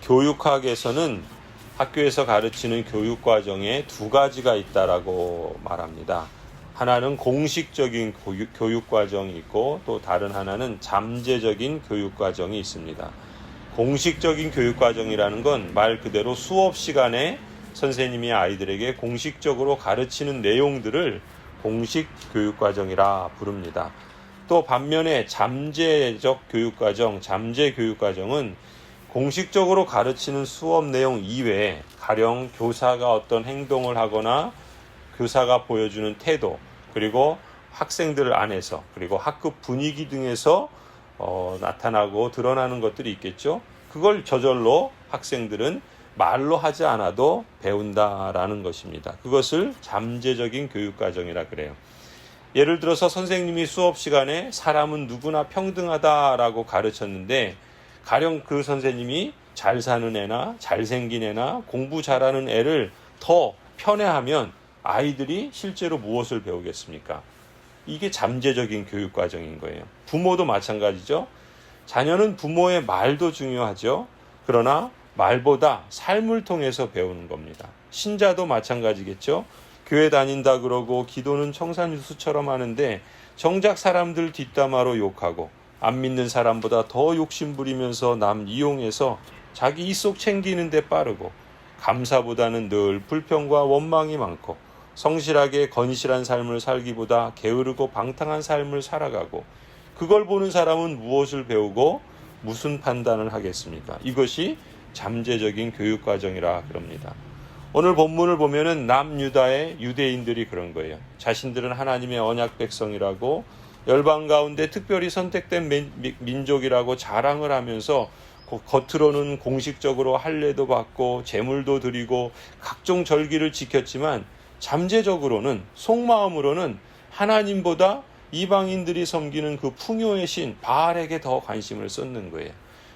교육학에서는 학교에서 가르치는 교육과정에 두 가지가 있다라고 말합니다. 하나는 공식적인 교육과정이 있고 또 다른 하나는 잠재적인 교육과정이 있습니다. 공식적인 교육과정이라는 건 말 그대로 수업 시간에 선생님이 아이들에게 공식적으로 가르치는 내용들을 공식 교육과정이라 부릅니다. 또 반면에 잠재적 교육과정, 잠재 교육과정은 공식적으로 가르치는 수업 내용 이외에 가령 교사가 어떤 행동을 하거나 교사가 보여주는 태도, 그리고 학생들 안에서, 그리고 학급 분위기 등에서 나타나고 드러나는 것들이 있겠죠. 그걸 저절로 학생들은 말로 하지 않아도 배운다라는 것입니다. 그것을 잠재적인 교육과정이라 그래요. 예를 들어서 선생님이 수업 시간에 사람은 누구나 평등하다라고 가르쳤는데 가령 그 선생님이 잘 사는 애나 잘생긴 애나 공부 잘하는 애를 더 편애하면 아이들이 실제로 무엇을 배우겠습니까? 이게 잠재적인 교육과정인 거예요. 부모도 마찬가지죠. 자녀는 부모의 말도 중요하죠. 그러나 말보다 삶을 통해서 배우는 겁니다. 신자도 마찬가지겠죠. 교회 다닌다 그러고 기도는 청산유수처럼 하는데 정작 사람들 뒷담화로 욕하고 안 믿는 사람보다 더 욕심부리면서 남 이용해서 자기 이속 챙기는 데 빠르고 감사보다는 늘 불평과 원망이 많고 성실하게 건실한 삶을 살기보다 게으르고 방탕한 삶을 살아가고 그걸 보는 사람은 무엇을 배우고 무슨 판단을 하겠습니까? 이것이 잠재적인 교육과정이라 그럽니다. 오늘 본문을 보면은 남유다의 유대인들이 그런 거예요. 자신들은 하나님의 언약 백성이라고 열방 가운데 특별히 선택된 민족이라고 자랑을 하면서 겉으로는 공식적으로 할례도 받고 제물도 드리고 각종 절기를 지켰지만 잠재적으로는 속마음으로는 하나님보다 이방인들이 섬기는 그 풍요의 신 바알에게 더 관심을 쏟는 거예요.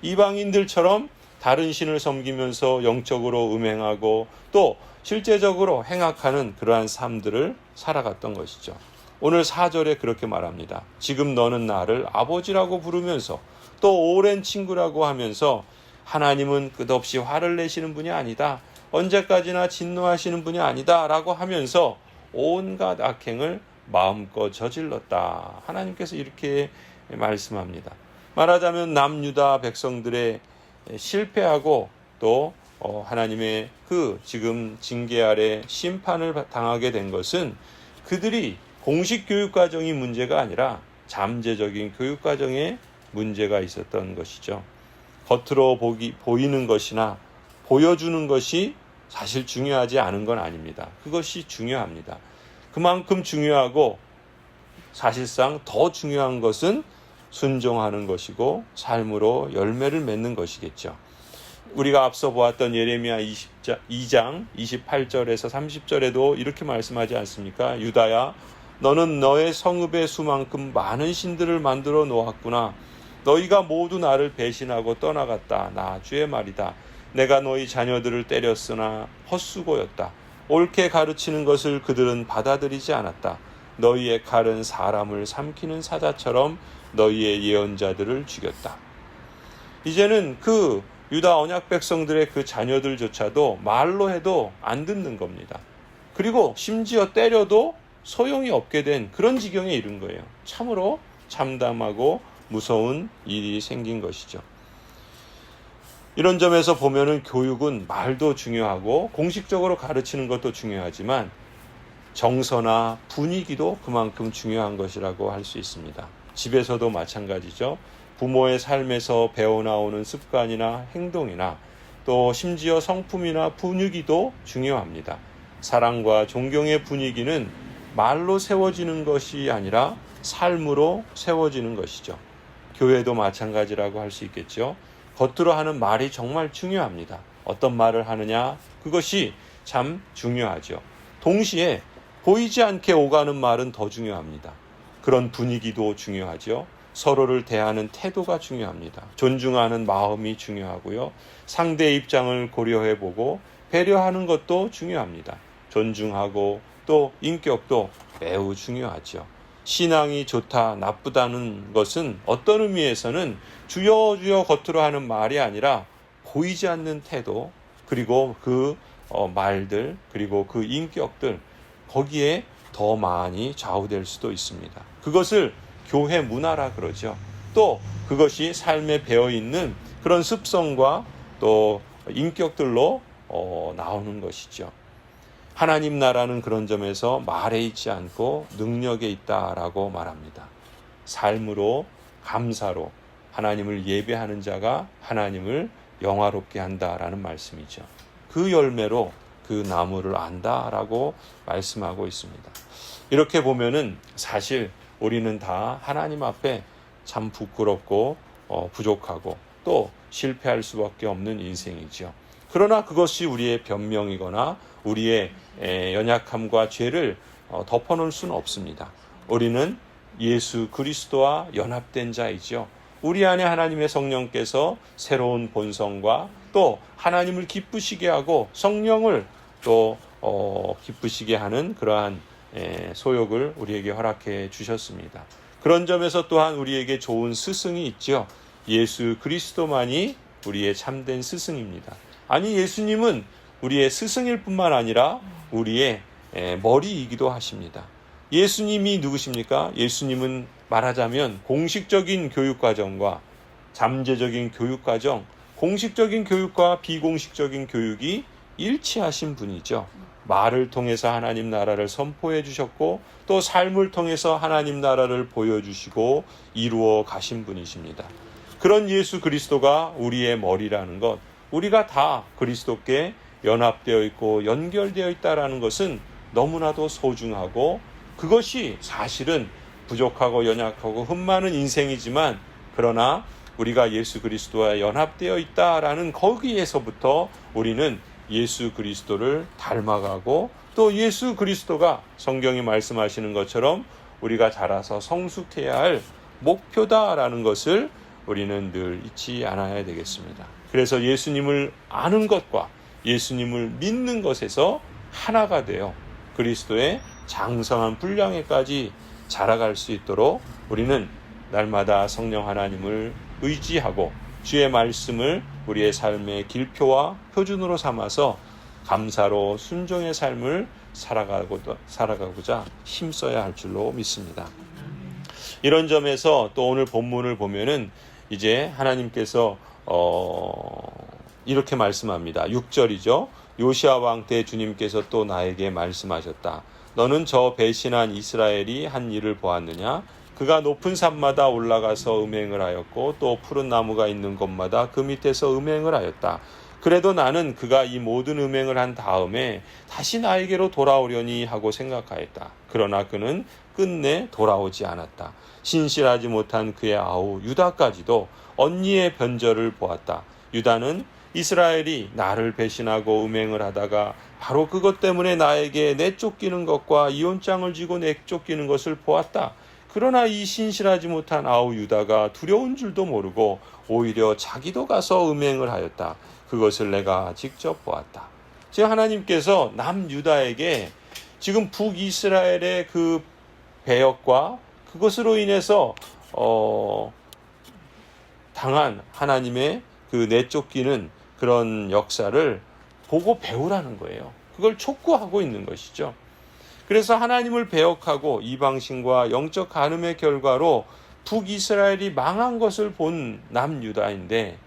이방인들처럼 다른 신을 섬기면서 영적으로 음행하고 또 실제적으로 행악하는 그러한 삶들을 살아갔던 것이죠. 오늘 4절에 그렇게 말합니다. 지금 너는 나를 아버지라고 부르면서 또 오랜 친구라고 하면서 하나님은 끝없이 화를 내시는 분이 아니다. 언제까지나 진노하시는 분이 아니다. 라고 하면서 온갖 악행을 마음껏 저질렀다. 하나님께서 이렇게 말씀합니다. 말하자면 남유다 백성들의 실패하고 또 하나님의 그 지금 징계 아래 심판을 당하게 된 것은 그들이 공식 교육과정이 문제가 아니라 잠재적인 교육과정에 문제가 있었던 것이죠. 겉으로 보이는 것이나 보여주는 것이 사실 중요하지 않은 건 아닙니다. 그것이 중요합니다. 그만큼 중요하고 사실상 더 중요한 것은 순종하는 것이고 삶으로 열매를 맺는 것이겠죠. 우리가 앞서 보았던 예레미야 2장 28절에서 30절에도 이렇게 말씀하지 않습니까? 유다야, 너는 너의 성읍의 수만큼 많은 신들을 만들어 놓았구나. 너희가 모두 나를 배신하고 떠나갔다. 나 주의 말이다. 내가 너희 자녀들을 때렸으나 헛수고였다. 옳게 가르치는 것을 그들은 받아들이지 않았다. 너희의 칼은 사람을 삼키는 사자처럼 너희의 예언자들을 죽였다. 이제는 그 유다 언약 백성들의 그 자녀들조차도 말로 해도 안 듣는 겁니다. 그리고 심지어 때려도 소용이 없게 된 그런 지경에 이른 거예요. 참으로 참담하고 무서운 일이 생긴 것이죠. 이런 점에서 보면은 교육은 말도 중요하고 공식적으로 가르치는 것도 중요하지만 정서나 분위기도 그만큼 중요한 것이라고 할 수 있습니다. 집에서도 마찬가지죠. 부모의 삶에서 배워나오는 습관이나 행동이나 또 심지어 성품이나 분위기도 중요합니다. 사랑과 존경의 분위기는 말로 세워지는 것이 아니라 삶으로 세워지는 것이죠. 교회도 마찬가지라고 할 수 있겠죠. 겉으로 하는 말이 정말 중요합니다. 어떤 말을 하느냐, 그것이 참 중요하죠. 동시에 보이지 않게 오가는 말은 더 중요합니다. 그런 분위기도 중요하죠. 서로를 대하는 태도가 중요합니다. 존중하는 마음이 중요하고요. 상대의 입장을 고려해보고 배려하는 것도 중요합니다. 존중하고 또 인격도 매우 중요하죠. 신앙이 좋다, 나쁘다는 것은 어떤 의미에서는 주여 주여 겉으로 하는 말이 아니라 보이지 않는 태도, 그리고 그 말들, 그리고 그 인격들, 거기에 더 많이 좌우될 수도 있습니다. 그것을 교회 문화라 그러죠. 또 그것이 삶에 배어있는 그런 습성과 또 인격들로 나오는 것이죠. 하나님 나라는 그런 점에서 말에 있지 않고 능력에 있다라고 말합니다. 삶으로, 감사로 하나님을 예배하는 자가 하나님을 영화롭게 한다라는 말씀이죠. 그 열매로 그 나무를 안다라고 말씀하고 있습니다. 이렇게 보면은 사실 우리는 다 하나님 앞에 참 부끄럽고 부족하고 또 실패할 수밖에 없는 인생이죠. 그러나 그것이 우리의 변명이거나 우리의 연약함과 죄를 덮어놓을 수는 없습니다. 우리는 예수 그리스도와 연합된 자이죠. 우리 안에 하나님의 성령께서 새로운 본성과 또 하나님을 기쁘시게 하고 성령을 또 기쁘시게 하는 그러한 소욕을 우리에게 허락해 주셨습니다. 그런 점에서 또한 우리에게 좋은 스승이 있죠. 예수 그리스도만이 우리의 참된 스승입니다. 아니, 예수님은 우리의 스승일 뿐만 아니라 우리의 머리이기도 하십니다. 예수님이 누구십니까? 예수님은 말하자면 공식적인 교육과정과 잠재적인 교육과정, 공식적인 교육과 비공식적인 교육이 일치하신 분이죠. 말을 통해서 하나님 나라를 선포해 주셨고 또 삶을 통해서 하나님 나라를 보여주시고 이루어 가신 분이십니다. 그런 예수 그리스도가 우리의 머리라는 것, 우리가 다 그리스도께 연합되어 있고 연결되어 있다는 것은 너무나도 소중하고 그것이 사실은 부족하고 연약하고 흠많은 인생이지만 그러나 우리가 예수 그리스도와 연합되어 있다라는 거기에서부터 우리는 예수 그리스도를 닮아가고 또 예수 그리스도가 성경이 말씀하시는 것처럼 우리가 자라서 성숙해야 할 목표다라는 것을 우리는 늘 잊지 않아야 되겠습니다. 그래서 예수님을 아는 것과 예수님을 믿는 것에서 하나가 되어 그리스도의 장성한 분량에까지 자라갈 수 있도록 우리는 날마다 성령 하나님을 의지하고 주의 말씀을 우리의 삶의 길표와 표준으로 삼아서 감사로 순종의 삶을 살아가고자 힘써야 할 줄로 믿습니다. 이런 점에서 또 오늘 본문을 보면은 이제 하나님께서 이렇게 말씀합니다. 6절이죠. 요시아 왕 때 주님께서 또 나에게 말씀하셨다. 너는 저 배신한 이스라엘이 한 일을 보았느냐? 그가 높은 산마다 올라가서 음행을 하였고 또 푸른 나무가 있는 곳마다 그 밑에서 음행을 하였다. 그래도 나는 그가 이 모든 음행을 한 다음에 다시 나에게로 돌아오려니 하고 생각하였다. 그러나 그는 끝내 돌아오지 않았다. 신실하지 못한 그의 아우 유다까지도 언니의 변절을 보았다. 유다는 이스라엘이 나를 배신하고 음행을 하다가 바로 그것 때문에 나에게 내쫓기는 것과 이혼장을 쥐고 내쫓기는 것을 보았다. 그러나 이 신실하지 못한 아우 유다가 두려운 줄도 모르고 오히려 자기도 가서 음행을 하였다. 그것을 내가 직접 보았다. 지금 하나님께서 남유다에게 지금 북이스라엘의 그 배역과 그것으로 인해서 당한 하나님의 그 내쫓기는 그런 역사를 보고 배우라는 거예요. 그걸 촉구하고 있는 것이죠. 그래서 하나님을 배역하고 이방신과 영적 간음의 결과로 북이스라엘이 망한 것을 본 남유다인데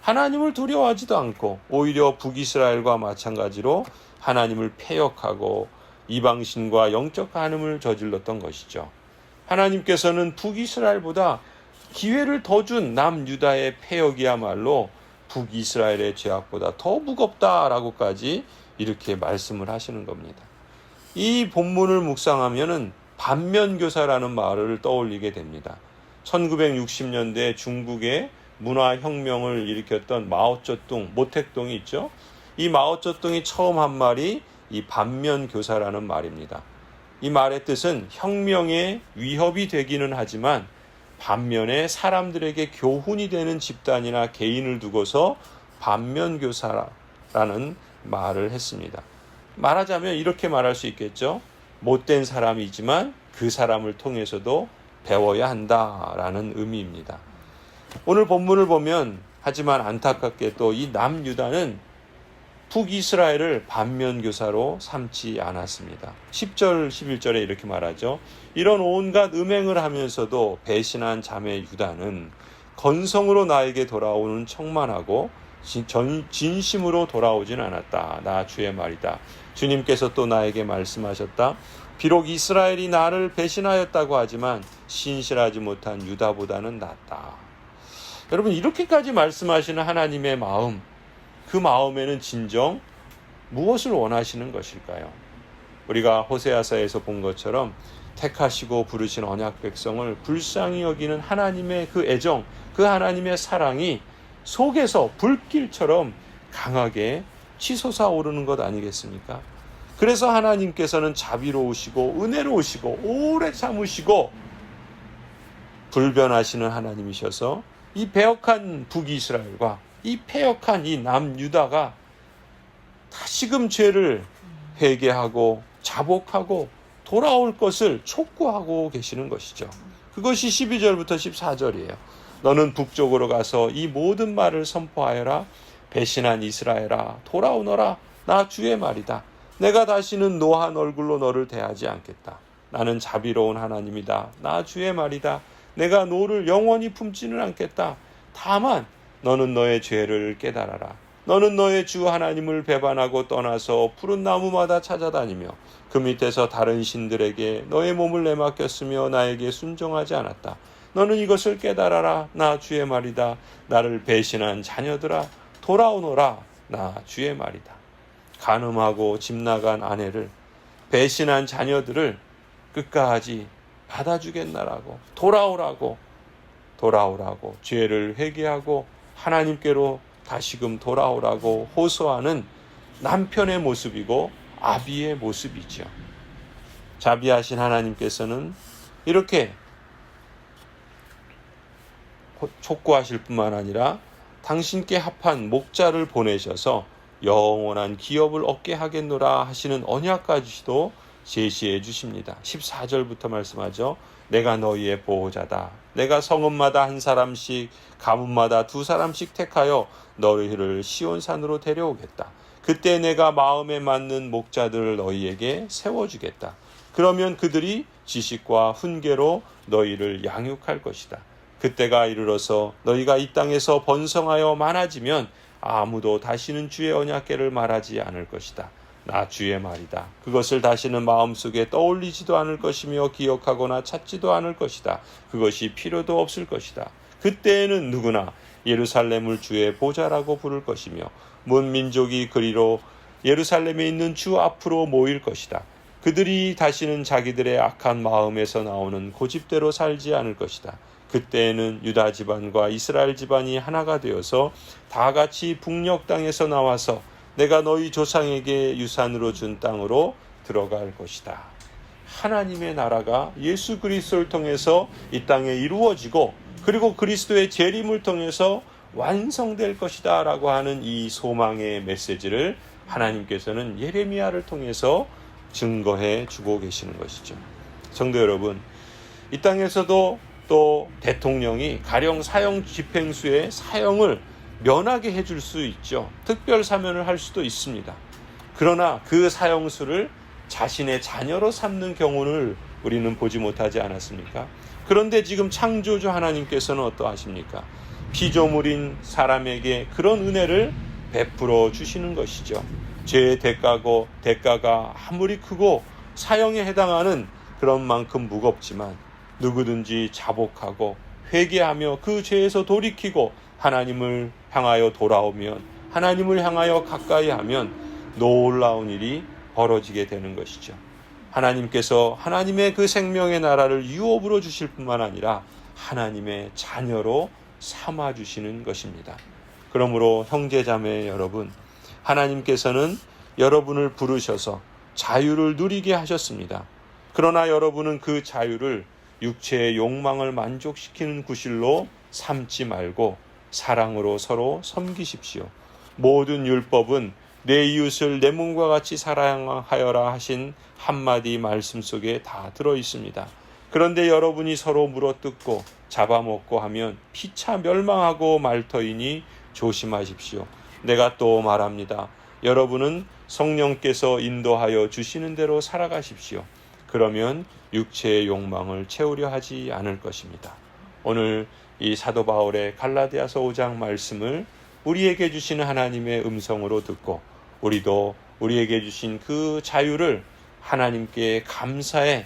하나님을 두려워하지도 않고 오히려 북이스라엘과 마찬가지로 하나님을 폐역하고 이방신과 영적 간음을 저질렀던 것이죠. 하나님께서는 북이스라엘보다 기회를 더 준 남유다의 폐역이야말로 북이스라엘의 죄악보다 더 무겁다라고까지 이렇게 말씀을 하시는 겁니다. 이 본문을 묵상하면은 반면교사라는 말을 떠올리게 됩니다. 1960년대 중국의 문화혁명을 일으켰던 마오쩌둥, 모택동이 있죠. 이 마오쩌둥이 처음 한 말이 이 반면교사라는 말입니다. 이 말의 뜻은 혁명의 위협이 되기는 하지만 반면에 사람들에게 교훈이 되는 집단이나 개인을 두고서 반면교사라는 말을 했습니다. 말하자면 이렇게 말할 수 있겠죠. 못된 사람이지만 그 사람을 통해서도 배워야 한다라는 의미입니다. 오늘 본문을 보면 하지만 안타깝게 또 이 남유다는 북이스라엘을 반면교사로 삼지 않았습니다. 10절 11절에 이렇게 말하죠. 이런 온갖 음행을 하면서도 배신한 자매 유다는 건성으로 나에게 돌아오는 척만 하고 진심으로 돌아오진 않았다. 나 주의 말이다. 주님께서 또 나에게 말씀하셨다. 비록 이스라엘이 나를 배신하였다고 하지만 신실하지 못한 유다보다는 낫다. 여러분, 이렇게까지 말씀하시는 하나님의 마음, 그 마음에는 진정 무엇을 원하시는 것일까요? 우리가 호세아서에서 본 것처럼 택하시고 부르신 언약 백성을 불쌍히 여기는 하나님의 그 애정, 그 하나님의 사랑이 속에서 불길처럼 강하게 치솟아 오르는 것 아니겠습니까? 그래서 하나님께서는 자비로우시고 은혜로우시고 오래 참으시고 불변하시는 하나님이셔서 이 배역한 북이스라엘과 이 패역한 이 남유다가 다시금 죄를 회개하고 자복하고 돌아올 것을 촉구하고 계시는 것이죠. 그것이 12절부터 14절이에요. 너는 북쪽으로 가서 이 모든 말을 선포하여라. 배신한 이스라엘아, 돌아오너라. 나 주의 말이다. 내가 다시는 노한 얼굴로 너를 대하지 않겠다. 나는 자비로운 하나님이다. 나 주의 말이다. 내가 노를 영원히 품지는 않겠다. 다만 너는 너의 죄를 깨달아라. 너는 너의 주 하나님을 배반하고 떠나서 푸른 나무마다 찾아다니며 그 밑에서 다른 신들에게 너의 몸을 내맡겼으며 나에게 순종하지 않았다. 너는 이것을 깨달아라. 나 주의 말이다. 나를 배신한 자녀들아, 돌아오너라. 나 주의 말이다. 간음하고 집 나간 아내를, 배신한 자녀들을 끝까지 받아주겠나라고, 돌아오라고 죄를 회개하고 하나님께로 다시금 돌아오라고 호소하는 남편의 모습이고 아비의 모습이죠. 자비하신 하나님께서는 이렇게 촉구하실 뿐만 아니라 당신께 합한 목자를 보내셔서 영원한 기업을 얻게 하겠노라 하시는 언약까지도 제시해 주십니다. 14절부터 말씀하죠. 내가 너희의 보호자다. 내가 성읍마다 한 사람씩, 가문마다 두 사람씩 택하여 너희를 시온산으로 데려오겠다. 그때 내가 마음에 맞는 목자들을 너희에게 세워주겠다. 그러면 그들이 지식과 훈계로 너희를 양육할 것이다. 그때가 이르러서 너희가 이 땅에서 번성하여 많아지면 아무도 다시는 주의 언약궤를 말하지 않을 것이다. 나 주의 말이다. 그것을 다시는 마음속에 떠올리지도 않을 것이며 기억하거나 찾지도 않을 것이다. 그것이 필요도 없을 것이다. 그때에는 누구나 예루살렘을 주의 보좌라고 부를 것이며 문 민족이 그리로 예루살렘에 있는 주 앞으로 모일 것이다. 그들이 다시는 자기들의 악한 마음에서 나오는 고집대로 살지 않을 것이다. 그때에는 유다 집안과 이스라엘 집안이 하나가 되어서 다 같이 북녘 땅에서 나와서 내가 너희 조상에게 유산으로 준 땅으로 들어갈 것이다. 하나님의 나라가 예수 그리스도를 통해서 이 땅에 이루어지고 그리고 그리스도의 재림을 통해서 완성될 것이다 라고 하는 이 소망의 메시지를 하나님께서는 예레미야를 통해서 증거해 주고 계시는 것이죠. 성도 여러분, 이 땅에서도 또 대통령이 가령 사형 집행수의 사형을 면하게 해줄 수 있죠. 특별 사면을 할 수도 있습니다. 그러나 그 사형수를 자신의 자녀로 삼는 경우를 우리는 보지 못하지 않았습니까? 그런데 지금 창조주 하나님께서는 어떠하십니까? 피조물인 사람에게 그런 은혜를 베풀어 주시는 것이죠. 죄의 대가가 아무리 크고 사형에 해당하는 그런 만큼 무겁지만 누구든지 자복하고 회개하며 그 죄에서 돌이키고 하나님을 향하여 돌아오면, 하나님을 향하여 가까이 하면 놀라운 일이 벌어지게 되는 것이죠. 하나님께서 하나님의 그 생명의 나라를 유업으로 주실 뿐만 아니라 하나님의 자녀로 삼아주시는 것입니다. 그러므로 형제자매 여러분, 하나님께서는 여러분을 부르셔서 자유를 누리게 하셨습니다. 그러나 여러분은 그 자유를 육체의 욕망을 만족시키는 구실로 삼지 말고 사랑으로 서로 섬기십시오. 모든 율법은 내 이웃을 내 몸과 같이 사랑하여라 하신 한마디 말씀 속에 다 들어 있습니다. 그런데 여러분이 서로 물어뜯고 잡아먹고 하면 피차 멸망하고 말 터이니 조심하십시오. 내가 또 말합니다. 여러분은 성령께서 인도하여 주시는 대로 살아가십시오. 그러면 육체의 욕망을 채우려 하지 않을 것입니다. 오늘 이 사도 바울의 갈라디아서 5장 말씀을 우리에게 주시는 하나님의 음성으로 듣고 우리도 우리에게 주신 그 자유를 하나님께 감사의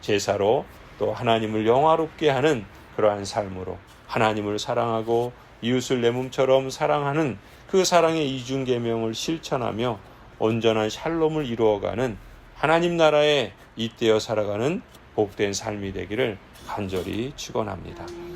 제사로 또 하나님을 영화롭게 하는 그러한 삶으로 하나님을 사랑하고 이웃을 내 몸처럼 사랑하는 그 사랑의 이중계명을 실천하며 온전한 샬롬을 이루어가는 하나님 나라에 잇대어 살아가는 복된 삶이 되기를 간절히 축원합니다.